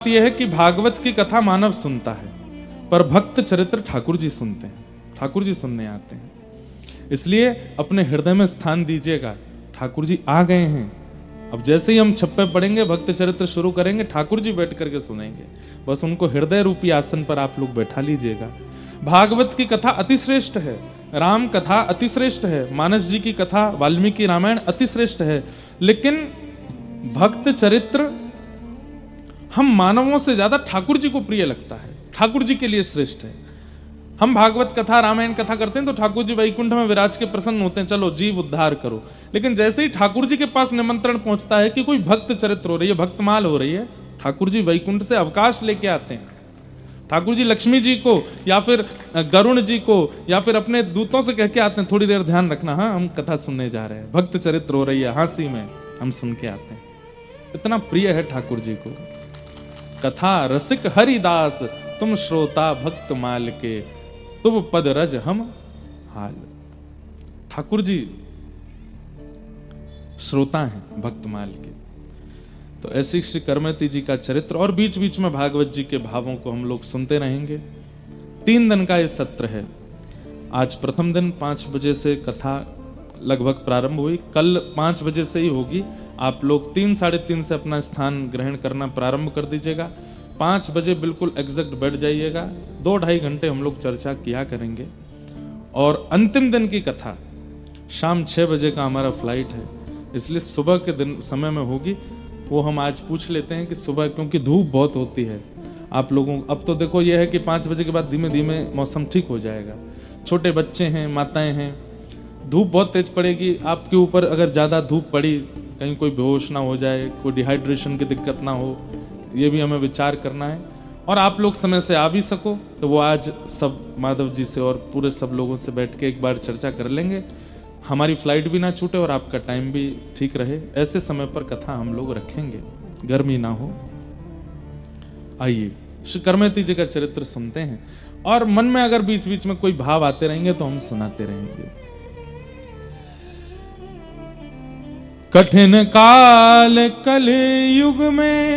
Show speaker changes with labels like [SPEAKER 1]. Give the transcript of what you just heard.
[SPEAKER 1] यह है कि भागवत की कथा मानव सुनता है, पर भक्त चरित्र ठाकुर जी सुनते हैं, ठाकुर जी सुनने आते हैं। इसलिए अपने हृदय में स्थान दीजिएगा, ठाकुर जी आ गए हैं। अब जैसे ही हम छप्पे पड़ेंगे, भक्त चरित्र शुरू करेंगे, ठाकुर जी बैठ करके सुनेंगे। बस उनको हृदय रूपी आसन पर आप लोग बैठा लीजिएगा। भागवत की कथा अतिश्रेष्ठ है, राम कथा अतिश्रेष्ठ है, मानस जी की कथा, वाल्मीकि रामायण अतिश्रेष्ठ है, लेकिन भक्त चरित्र हम मानवों से ज्यादा ठाकुर जी को प्रिय लगता है, ठाकुर जी के लिए श्रेष्ठ है। हम भागवत कथा रामायण कथा करते हैं तो ठाकुर जी वैकुंठ में विराज के प्रसन्न होते हैं, चलो जीव उद्धार करो। लेकिन जैसे ही ठाकुर जी के पास निमंत्रण पहुंचता है कि कोई भक्त चरित्र हो रही है, भक्तमाल हो रही है, ठाकुर जी वैकुंठ से अवकाश लेके आते हैं। ठाकुर जी लक्ष्मी जी को या फिर गरुण जी को या फिर अपने दूतों से कह के आते हैं, थोड़ी देर ध्यान रखना, हाँ हम कथा सुनने जा रहे हैं, भक्त चरित्र हो रही है, हाँसी में हम सुन के आते हैं। इतना प्रिय है ठाकुर जी को। कथा रसिक हरिदास, तुम श्रोता भक्त माल के, तुम पद रज हम हाल। ठाकुर जी श्रोता हैं भक्तमाल के। तो ऐसी श्री करमती जी का चरित्र और बीच बीच में भागवत जी के भावों को हम लोग सुनते रहेंगे। 3 दिन का ये सत्र है। आज प्रथम दिन 5 बजे से कथा लगभग प्रारंभ हुई, कल 5 बजे से ही होगी। आप लोग 3 साढ़े 3 से अपना स्थान ग्रहण करना प्रारंभ कर दीजिएगा। 5 बजे बिल्कुल एग्जैक्ट बैठ जाइएगा। 2-2.5 घंटे हम लोग चर्चा किया करेंगे। और अंतिम दिन की कथा शाम 6 बजे का हमारा फ्लाइट है, इसलिए सुबह के दिन समय में होगी। वो हम आज पूछ लेते हैं कि सुबह, क्योंकि धूप बहुत होती है आप लोगों। अब तो देखो यह है कि 5 बजे के बाद धीमे धीमे मौसम ठीक हो जाएगा। छोटे बच्चे हैं, माताएं हैं, धूप बहुत तेज पड़ेगी आपके ऊपर। अगर ज़्यादा धूप पड़ी, कहीं कोई बेहोश ना हो जाए, कोई डिहाइड्रेशन की दिक्कत ना हो, ये भी हमें विचार करना है। और आप लोग समय से आ भी सको तो वो आज सब माधव जी से और पूरे सब लोगों से बैठ के एक बार चर्चा कर लेंगे, हमारी फ्लाइट भी ना छूटे और आपका टाइम भी ठीक रहे। ऐसे समय पर कथा हम लोग रखेंगे, गर्मी ना हो। आइए श्री करमती जी का चरित्र सुनते हैं, और मन में अगर बीच बीच में कोई भाव आते रहेंगे तो हम सुनाते रहेंगे। कठिन काल कल युग में